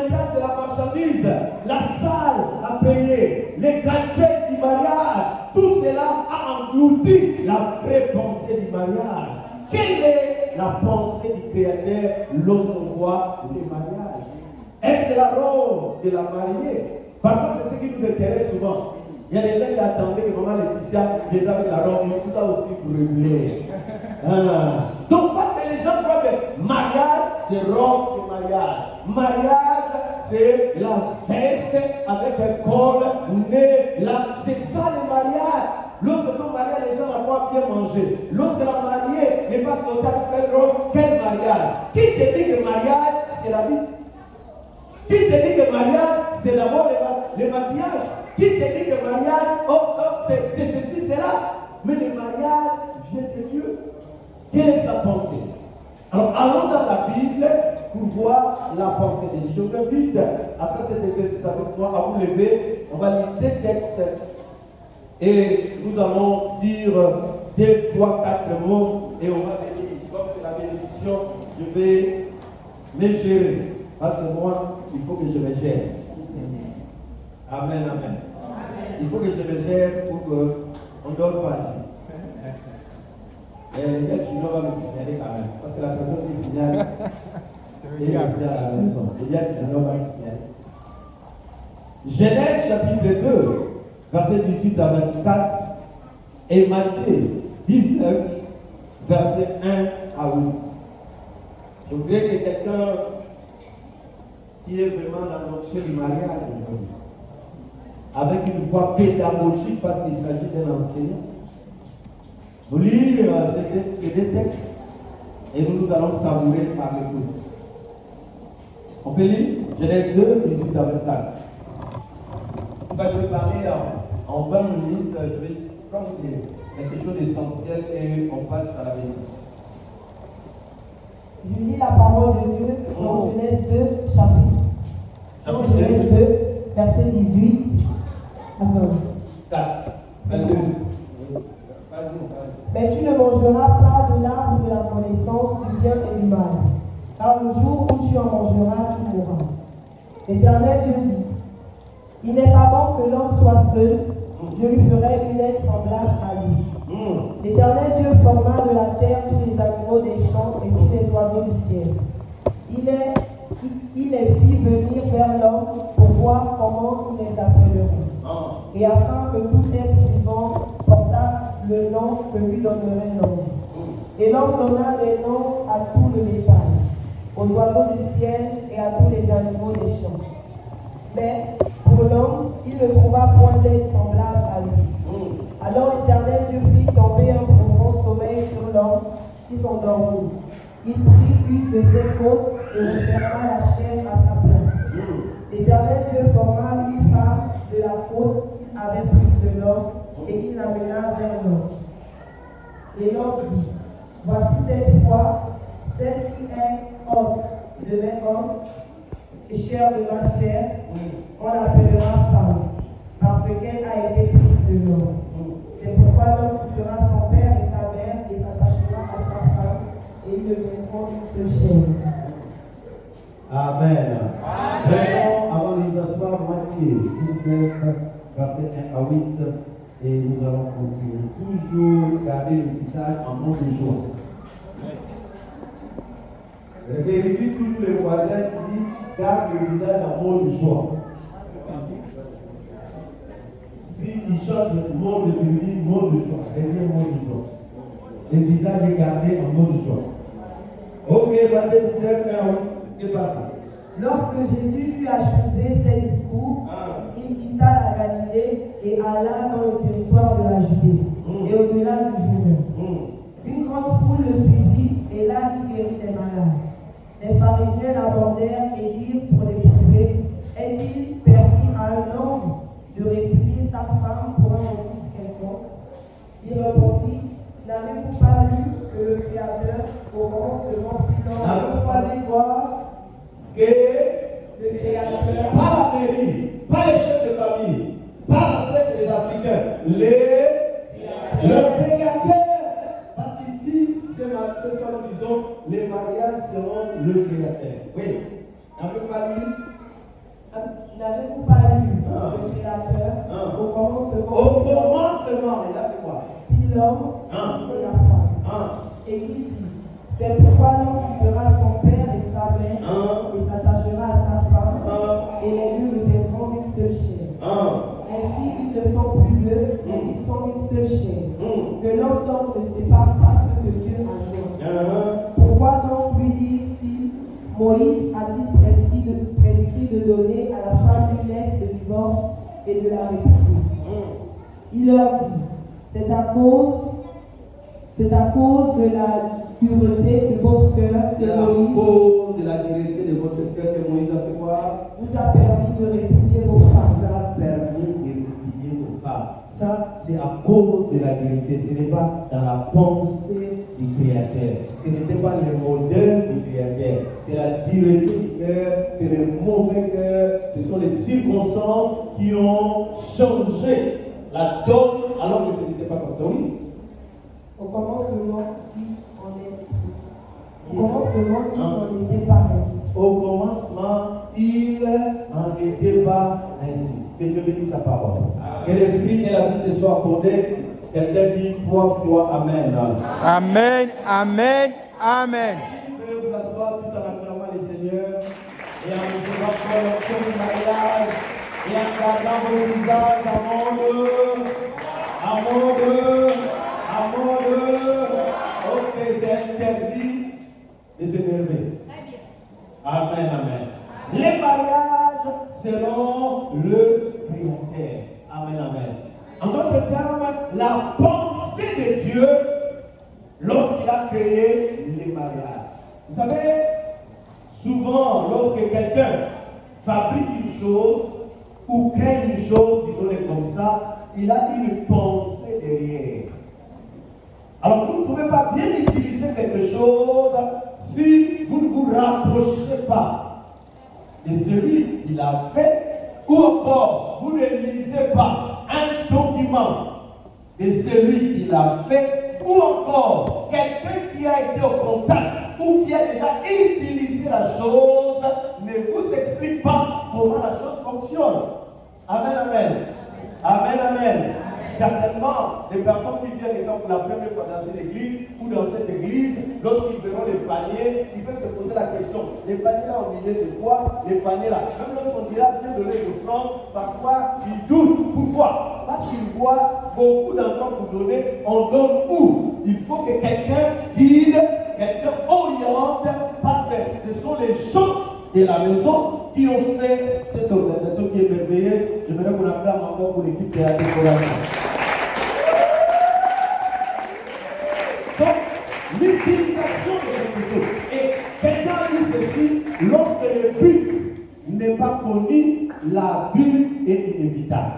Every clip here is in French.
l'état de la marchandise, la salle à payer, les gadgets du mariage, tout cela a englouti la vraie pensée du mariage. Quelle est la pensée du Créateur lorsqu'on voit les mariages? Est-ce la robe de la mariée? Parfois, c'est ce qui nous intéresse souvent. Il y a des gens qui attendaient que maman Laetitia viendra avec la robe, et tout ça aussi brûlé. Donc, parce que les gens croient que mariage, c'est robe de mariage. Mariage, c'est la veste avec un col, nez, là. C'est ça le mariage. Lorsque ton mariage, les gens n'ont pas bien mangé. Lorsque la mariée n'est pas sortie avec quelle robe, quel mariage? Qui te dit que mariage, c'est la vie? Qui te dit que mariage, c'est d'abord le maquillage? Qui te dit que mariage, c'est ceci, c'est là? Mais le mariage vient de Dieu. Quelle est sa pensée? Alors, allons dans la Bible pour voir la pensée de Dieu. Je vous invite à faire cet exercice avec moi, à vous lever. On va lire des textes et nous allons dire 2, 3, 4 mots et on va bénir. Comme c'est la bénédiction, je vais me gérer. Parce que moi, il faut que je me gère. Amen, amen. Il faut que je me gère pour qu'on ne dort pas ici. Et le gars qui va me signaler quand même. Parce que la personne qui signale est restée à la maison. Le gars qui va me signaler. Genèse chapitre 2, verset 18 à 24. Et Matthieu 19, verset 1 à 8. Je voudrais que quelqu'un qui est vraiment la notion du mariage aujourd'hui, avec une voix pédagogique parce qu'il s'agit d'un enseignant. Nous lire ces deux textes et nous allons savourer par l'écoute. On peut lire Genèse 2, 18 à 24. Je vais parler en 20 minutes. Je vais prendre quelque chose d'essentiel et on passe à la bénédiction. Je lis la parole de Dieu dans Genèse 2, chapitre. Genèse 2, verset 18 à 20. 22. Mais tu ne mangeras pas de l'arbre de la connaissance du bien et du mal, car le jour où tu en mangeras, tu mourras. L'Éternel Dieu dit, il n'est pas bon que l'homme soit seul, je lui ferai une aide semblable à lui. L'Éternel Dieu forma de la terre tous les animaux des champs et tous les oiseaux du ciel. Il les fit venir vers l'homme pour voir comment il les appellerait, et afin que tout être vivant portât le nom que lui donnerait l'homme. Et l'homme donna des noms à tout le bétail, aux oiseaux du ciel et à tous les animaux des champs. Mais pour l'homme, il ne trouva point d'aide semblable à lui. Alors l'Éternel Dieu fit tomber un profond sommeil sur l'homme qui s'endormit. Il prit une de ses côtes et referma la chair à sa place. L'Éternel Dieu forma une femme de la côte qu'il avait prise de l'homme et il l'amena vers l'homme. Et l'homme dit, voici cette fois, celle qui est os de mes os et chair de ma chair, on l'appellera femme, parce qu'elle a été prise de l'homme. C'est pourquoi l'homme quittera son père et sa mère et s'attachera à sa femme, et ils deviendront une seule chair. Amen. Vraiment, avant de nous asseoir, Matthieu 19, verset 1 à 8, et nous allons continuer. Toujours garder le visage en mode de joie. Vérifie toujours les voisins qui disent garde le visage en mode de joie. S'il change de mode de vie, mode de joie, devient mode de joie. Le visage est gardé en mode de joie. Ok, Matthieu 19, 1 à 8, c'est parti. Lorsque Jésus eut achevé ses discours, il quitta la Galilée et alla dans le territoire de la Judée et au-delà du Jourdain. Une grande foule le suivit et là il guérit des malades. Les pharisiens l'abordèrent et dirent pour l'éprouver, est-il permis à un homme de répudier sa femme pour un motif quelconque? Il répondit, n'avez-vous pas lu que le Créateur au commencement fit l'homme? N'avez-vous pas dit quoi? Que le Créateur, pas la mairie, pas les chefs de famille, pas la secte des Africains, le Créateur. Parce qu'ici, ce soir, nous disons, les mariages seront le Créateur. Oui. N'avez pas lu commencement, il a fait quoi? Puis l'homme Hein? et la femme. Hein? Et il dit, c'est pourquoi l'homme quittera son père et sa mère Hein? et s'attachera à sa femme Hein? et les deux deviendront une seule chair. Hein? Ainsi, ils ne sont plus deux, mais ils sont une seule chair. Hum. Que l'homme donc ne sépare pas ce que Dieu a joint. Hein? Pourquoi donc lui dit-il, Moïse a-t-il prescrit de donner à la femme une lettre de divorce et de la répudier? Il leur dit, c'est à cause de la dureté de votre cœur C'est que à Moïse cause de la dureté de votre cœur que Moïse a fait quoi? vous a permis de répudier vos femmes. Ça a permis de répudier vos femmes. Ça, c'est à cause de la dureté. Ce n'est pas dans la pensée du Créateur. Ce n'était pas le modèle du Créateur. C'est la dureté du cœur, c'est le mauvais cœur. Ce sont les circonstances qui ont changé la donne alors que ce n'était pas comme ça. Oui. Au commencement, il n'en était pas ainsi. Au commencement, il n'en était pas ainsi. Que Dieu bénisse sa parole. Que l'esprit et la vie te soient accordés. Quelqu'un dit 3 fois Amen. Amen, amen, amen. Vous pouvez vous asseoir tout en acclamant le Seigneur et en recevant pour l'option du mariage et en gardant vos visages à mode. Ok, c'est interdit de s'énerver. Amen, amen. Les mariages seront le prioritaire. Amen, amen. En d'autres termes, la pensée de Dieu lorsqu'il a créé les mariages. Vous savez, souvent, lorsque quelqu'un fabrique une chose ou crée une chose, disons-le comme ça, il a une pensée derrière. Alors, vous ne pouvez pas bien utiliser quelque chose si vous ne vous rapprochez pas de celui qui l'a fait, ou encore vous ne lisez pas un document de celui qui l'a fait, ou encore quelqu'un qui a été au contact ou qui a déjà utilisé la chose ne vous explique pas comment la chose fonctionne. Amen, amen. Amen, amen. Certainement, les personnes qui viennent, exemple, pour la première fois dans cette église ou dans cette église, lorsqu'ils verront les paniers, ils peuvent se poser la question, les paniers là au milieu, c'est quoi? Les paniers là, même lorsqu'on dira bien donner une offrande, parfois ils doutent. Pourquoi? Parce qu'ils voient beaucoup d'enfants pour donner, on donne où? Il faut que quelqu'un guide, quelqu'un oriente, parce que ce sont les gens de la maison qui ont fait cette organisation qui est merveilleuse. Je voudrais qu'on acclame encore pour l'équipe de la décoration. Donc, l'utilisation de quelque chose. Et quelqu'un dit ceci, lorsque le but n'est pas connu, la bulle est inévitable.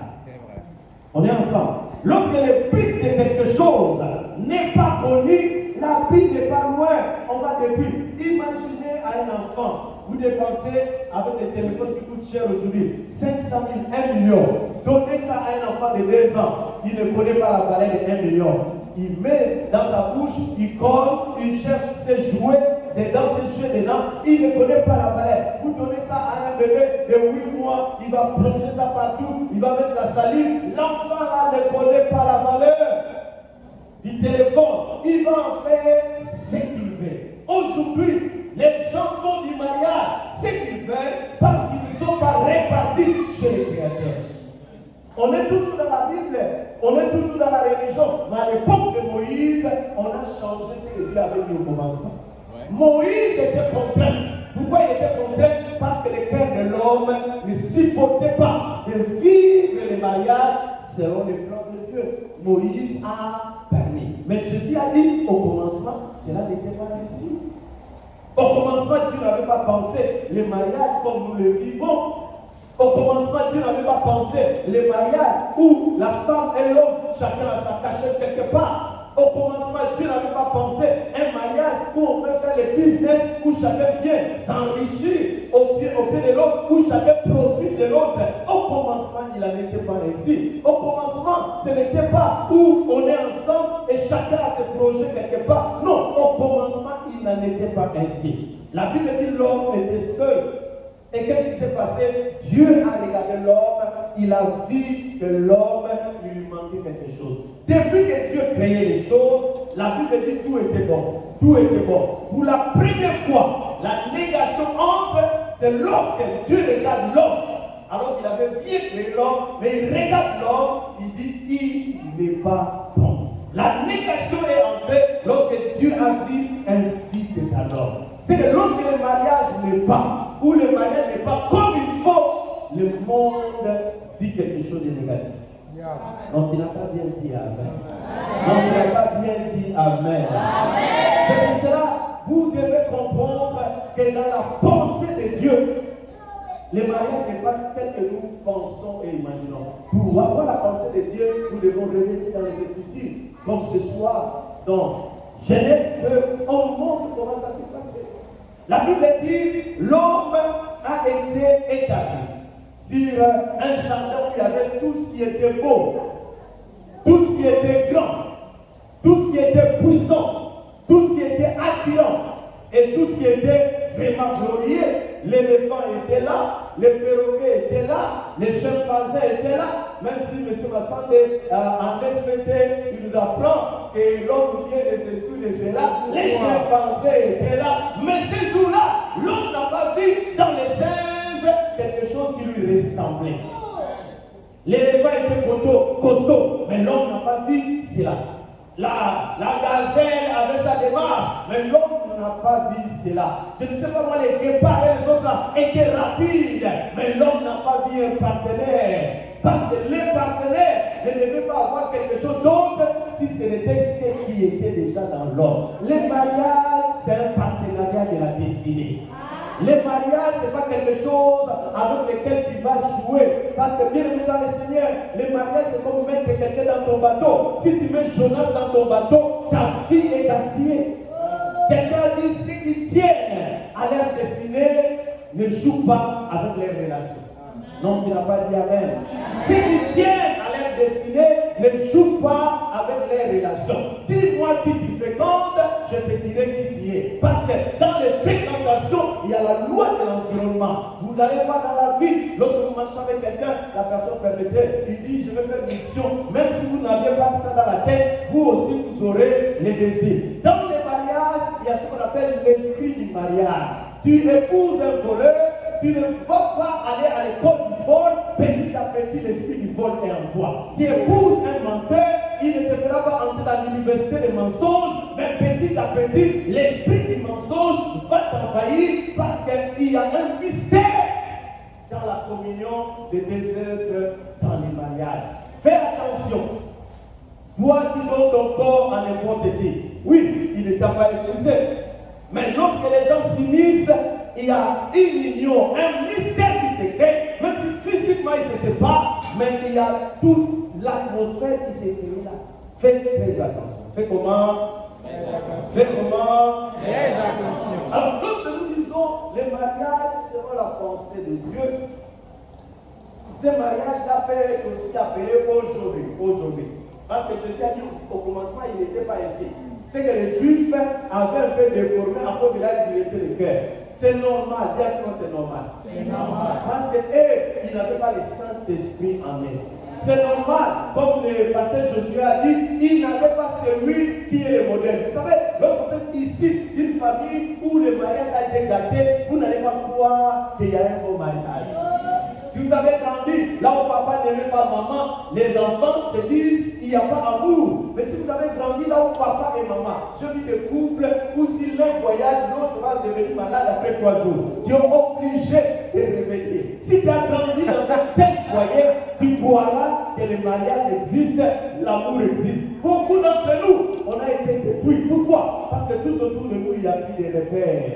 On est ensemble. Lorsque le but de quelque chose n'est pas connu, la bulle n'est pas loin. On va depuis. Imaginez à un enfant, vous dépensez avec les téléphones qui coûtent cher aujourd'hui 500 000, 1 million. Donnez ça à un enfant de 2 ans. Il ne connaît pas la valeur de 1 million. Il met dans sa bouche, il colle, il cherche ses jouets, dedans ses jeux dedans. Il ne connaît pas la valeur. Vous donnez ça à un bébé de 8 mois, il va plonger ça partout, il va mettre la salive. L'enfant là ne connaît pas la valeur du téléphone. Il va en faire ce qu'il veut. Aujourd'hui, les gens font du mariage ce qu'ils veulent parce qu'ils ne sont pas répartis chez les créateurs. On est toujours dans la Bible, on est toujours dans la religion, mais à l'époque de Moïse, on a changé ce que Dieu avait dit au commencement. Moïse était contraint. Pourquoi il était contraint? Parce que le cœur de l'homme ne supportait pas de vivre les mariages selon les plans de Dieu. Moïse a permis. Mais Jésus a dit au commencement, cela n'était pas réussi. Au commencement, Dieu n'avait pas pensé les mariages comme nous le vivons. Au commencement, Dieu n'avait pas pensé les mariages où la femme et l'homme, chacun a sa cachette quelque part. Au commencement, Dieu n'avait pas pensé un mariage où on peut faire les business, où chacun vient s'enrichir au pied de l'autre, où chacun profite de l'autre. Au commencement, il n'en était pas ainsi. Au commencement, ce n'était pas où on est ensemble et chacun a ses projets quelque part. Non, au commencement, il n'en était pas ainsi. La Bible dit l'homme était seul. Et qu'est-ce qui s'est passé? Dieu a regardé l'homme, il a vu que l'homme, il lui manquait quelque chose. Depuis que Dieu créait les choses, la Bible dit tout était bon. Tout était bon. Pour la première fois, la négation entre, c'est lorsque Dieu regarde l'homme. Alors qu'il avait bien créé l'homme, mais il regarde l'homme, il dit, il n'est pas bon. La négation est entrée lorsque Dieu a vu un vide dans l'homme. C'est que lorsque le mariage n'est pas, ou le mariage n'est pas comme il faut, le monde vit quelque chose de négatif. Donc il n'a pas bien dit Amen. Donc il n'a pas bien dit Amen. C'est pour cela, vous devez comprendre que dans la pensée de Dieu, le mariage n'est pas tel que nous pensons et imaginons. Pour avoir la pensée de Dieu, nous devons revenir dans les Écritures. Comme ce soir, dans Genèse 2, on nous montre comment ça s'est passé. La Bible dit, l'homme a été établi sur un jardin où il y avait tout ce qui était beau, tout ce qui était grand, tout ce qui était puissant, tout ce qui était attirant et tout ce qui était vraiment glorieux. L'éléphant était là, les perroquets étaient là, les chimpanzés étaient là. Même si M. Massande en SVT, il nous apprend que l'homme vient de ceci ou de cela, les chimpanzés étaient là. Mais ces jours-là, l'homme n'a pas vu dans les singes quelque chose qui lui ressemblait. L'éléphant était costaud, mais l'homme n'a pas vu cela. La gazelle avait sa démarche, mais l'homme n'a pas vu cela. Je ne sais pas moi, les guépards et les autres là étaient rapides, mais l'homme n'a pas vu un partenaire. Parce que les partenaires, je ne devais pas avoir quelque chose d'autre si ce n'était ce qui était déjà dans l'homme. Les mariages, c'est un partenariat de la destinée. Les mariages, ce n'est pas quelque chose avec lequel tu vas jouer. Parce que bien aimé dans le Seigneur, les mariages, c'est comme mettre quelqu'un dans ton bateau. Si tu mets Jonas dans ton bateau, ta vie est gaspillée. Quelqu'un dit, ceux qui tiennent à leur destinée ne jouent pas avec leurs relations. Non, tu n'as pas dit Amen. Ceux qui tiennent à leur destinée ne jouent pas avec leurs relations. Dis-moi qui tu fréquentes, je te dirai qui tu es. Parce que dans les fréquentations, il y a la loi de l'environnement. Vous n'allez pas dans la vie. Lorsque vous marchez avec quelqu'un, la personne permettait, il dit, je vais faire une mission. Même si vous n'avez pas ça dans la tête, vous aussi, vous aurez les désirs. Dans les mariages, il y a ce qu'on appelle l'esprit du mariage. Tu épouses un voleur, tu ne vas pas aller à l'école du vol, petit à petit l'esprit du vol est en toi. Tu épouses un menteur, il ne te fera pas entrer dans l'université des mensonges, mais petit à petit l'esprit du mensonge va t'envahir parce qu'il y a un mystère dans la communion des deux êtres dans les mariages. Fais attention. Toi qui donnes ton corps à n'importe qui, oui, il ne t'a pas épousé, mais lorsque les gens s'unissent, il y a une union, un mystère qui se crée, même si physiquement ils ne se séparent, mais il y a toute l'atmosphère qui se crée là. Faites très attention. Faites comment? Faites comment? Très attention. Alors, lorsque nous disons les mariages selon la pensée de Dieu, ces mariages-là peuvent être aussi appelés aujourd'hui. Parce que Jésus a dit au commencement, il n'était pas ici. C'est que les Juifs avaient un peu déformé à cause de la dureté de cœur. C'est normal, directement c'est normal. C'est normal. Parce qu'eux, ils n'avaient pas le Saint-Esprit en eux. C'est normal, comme le pasteur Josué a dit, il n'avait pas celui qui est le modèle. Vous savez, lorsque vous êtes ici d'une famille où le mariage a été gâté, vous n'allez pas croire qu'il y a un beau mariage. Si vous avez grandi là où papa n'aimait pas maman, les enfants se disent il n'y a pas amour. Mais si vous avez grandi là où papa et maman, je vis des couples où si l'un voyage, l'autre va devenir malade après 3 jours. Tu es obligé de revenir. Si tu as grandi dans un tel foyer, tu vois que le mariage existe, l'amour existe. Beaucoup d'entre nous, on a été détruits. Pourquoi? Parce que tout autour de nous, il n'y a plus de repères.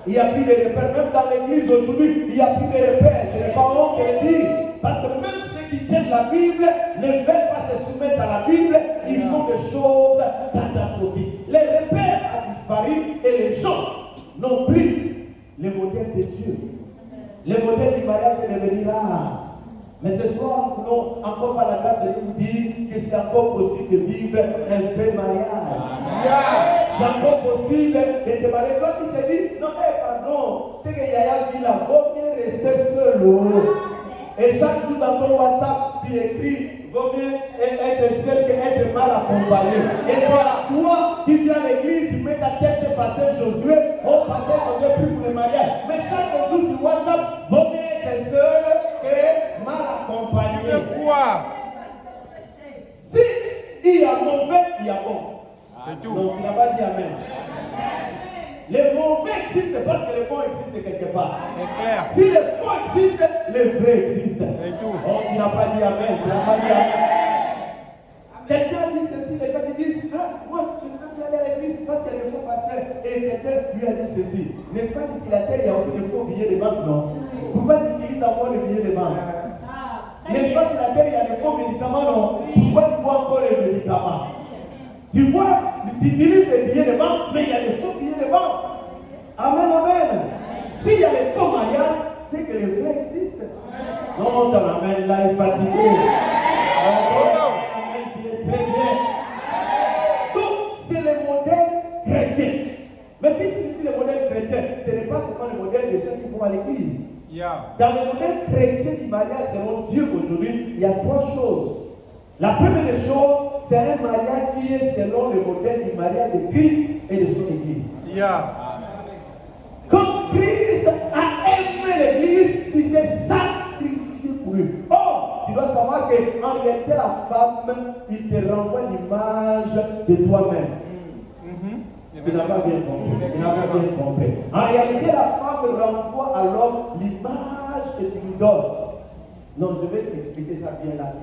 Il n'y a plus de repères. Même dans l'église aujourd'hui, il n'y a plus de repères. Je n'ai pas honte de le dire. Parce que même ceux qui tiennent la Bible ne veulent pas se soumettre à la Bible. Ils font des choses catastrophiques. Les repères ont disparu et les gens n'ont plus le modèle de Dieu. Le modèle du mariage est devenu rare. Mais ce soir, nous voulons encore par la grâce de Dieu vous dire que c'est encore possible de vivre un vrai mariage. C'est encore possible de te marier. Quand il te dit, non, pardon, ce que Yaya dit là, vaut mieux rester seul. Et chaque jour dans ton WhatsApp, tu écris, vaut mieux être seul qu'être mal accompagné. Et c'est toi qui viens à l'église, tu mets ta tête chez Pasteur Josué, oh Pasteur Josué prie pour le mariage. Mais chaque jour sur WhatsApp, vaut mieux être seul que mal accompagné. Quoi? Si il y a mauvais, il y a bon. C'est tout. Donc il n'a pas dit Amen. Les mauvais existent parce que les bons existent quelque part. C'est clair. Si les faux existent, les vrais existent. C'est tout. Oh, il n'a pas dit Amen. Il n'a pas dit Amen. Quelqu'un dit ceci, les gens qui disent, ah, moi je ne veux plus aller à l'église parce qu'il y a des faux pasteurs. Et quelqu'un lui a dit ceci. N'est-ce pas qu'ici la terre, il y a aussi des faux billets de banque, non? Pourquoi tu utilises encore les billets de banque? N'est-ce pas si la terre, il y a des faux médicaments, non? Pourquoi tu bois encore les médicaments? Tu vois, tu utilises les billets de banque, mais il y a des faux billets de banque. Amen, amen. S'il y a des faux mariages, c'est que les vrais existent. Non, ton amen là est fatigué. Amen, très bien. Donc, c'est le modèle chrétien. Mais qu'est-ce que signifie le modèle chrétien? Ce n'est pas seulement le modèle des gens qui vont à l'église. Dans le modèle chrétien du mariage, selon Dieu aujourd'hui, il y a trois choses. La première des choses, c'est un mariage qui est selon le modèle du mariage de Christ et de son église. Quand Christ a aimé l'église, il s'est sacrifié pour lui. Or, tu dois savoir qu'en réalité, la femme, il te renvoie l'image de toi-même. Tu n'as pas bien compris. Tu n'as pas bien compris. En réalité, la femme renvoie à l'homme l'image que tu lui donnes. Non, je vais t'expliquer ça bien là.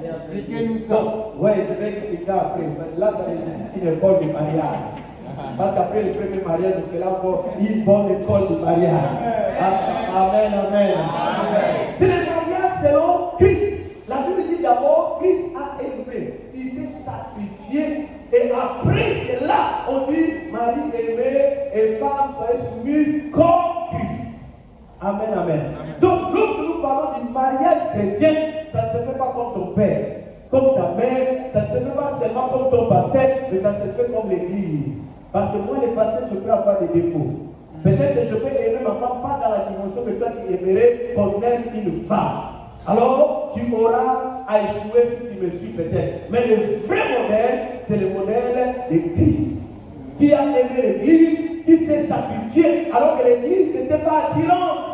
Expliquez-nous ça. Oui, je vais expliquer après. Là, ça nécessite une école de mariage. Parce qu'après le premier mariage, on fait là encore une bonne école de mariage. Amen, amen. C'est le mariage selon Christ. La Bible dit d'abord, Christ a aimé. Il s'est sacrifié. Et après cela, on dit, Marie aimée et femme, soyez soumises comme Christ. Amen, amen. Donc, lorsque nous parlons du mariage chrétien, ça ne se fait pas comme ton père, comme ta mère, ça ne se fait pas seulement comme ton pasteur, mais ça se fait comme l'église. Parce que moi, les pasteurs, je peux avoir des défauts. Peut-être que je peux aimer ma femme pas dans la dimension que toi tu aimerais qu'on aime une femme. Alors, tu auras à échouer si tu me suis peut-être. Mais le vrai modèle, c'est le modèle de Christ, qui a aimé l'église, qui s'est sacrifié, alors que l'église n'était pas attirante.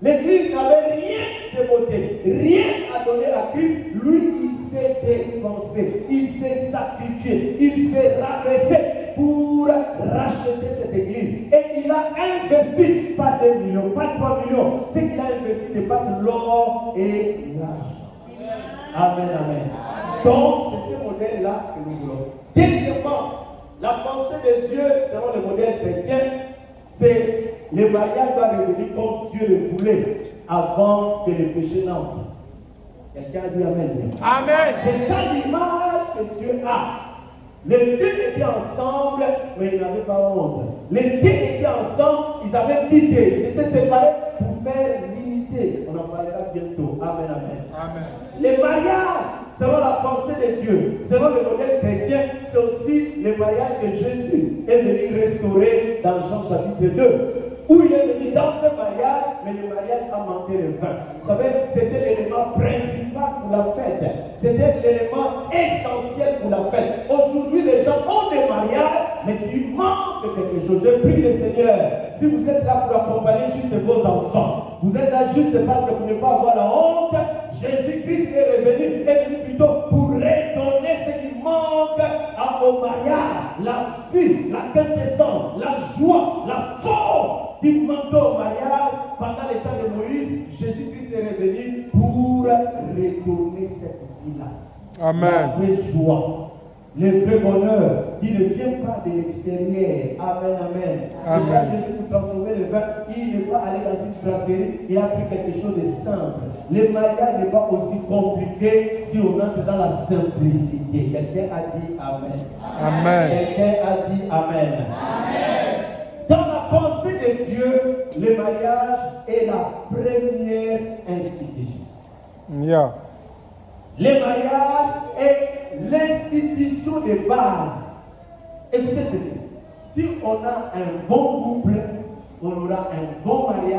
L'église n'avait rien de beauté, rien à donner à Christ. Lui, il s'est dépensé, il s'est sacrifié, il s'est rabaissé pour racheter cette église. Et il a investi, pas 2 millions, pas 3 millions. Ce qu'il a investi dépasse l'or et l'argent. Amen, amen. Donc, c'est ce modèle-là que nous voulons. Deuxièmement, la pensée de Dieu, selon le modèle chrétien, c'est le mariage doit revenir comme Dieu le voulait avant que le péché n'entre. Quelqu'un dit Amen. Amen. C'est ça l'image que Dieu a. Les deux étaient ensemble, mais ils n'avaient pas honte. Les deux étaient ensemble, ils avaient quitté. Ils étaient séparés pour faire l'unité. On en parlera bientôt. Amen, amen. Amen. Les mariages, selon la pensée de Dieu, selon le modèle chrétien, c'est aussi le mariage que Jésus est venu restaurer dans Jean chapitre 2. Où il est venu dans ce mariage, mais le mariage a manqué le vin. Vous savez, c'était l'élément principal pour la fête. C'était l'élément essentiel pour la fête. Aujourd'hui, les gens ont des mariages, mais qui manquent quelque chose. Je prie le Seigneur, si vous êtes là pour accompagner juste vos enfants, vous êtes là juste parce que vous ne pouvez pas avoir la honte, Jésus-Christ est venu plutôt pour redonner ce qui manque au mariage, la vie, la quintessence, la joie, la force qui manquait au mariage pendant les temps de Moïse. Jésus-Christ est revenu pour redonner cette vie-là. Amen. La vraie joie, le vrai bonheur qui ne vient pas de l'extérieur. Amen, amen. Amen. Et là, Jésus, pour transformer le vin, il n'est pas allé dans une brasserie, il a pris quelque chose de simple. Le mariage n'est pas aussi compliqué si on entre dans la simplicité. Quelqu'un a dit Amen. Amen. Quelqu'un a dit Amen. Amen. Dans la pensée de Dieu, le mariage est la première institution. Yeah. Le mariage est l'institution de base. Écoutez ceci. si on a un bon couple, on aura un bon mariage.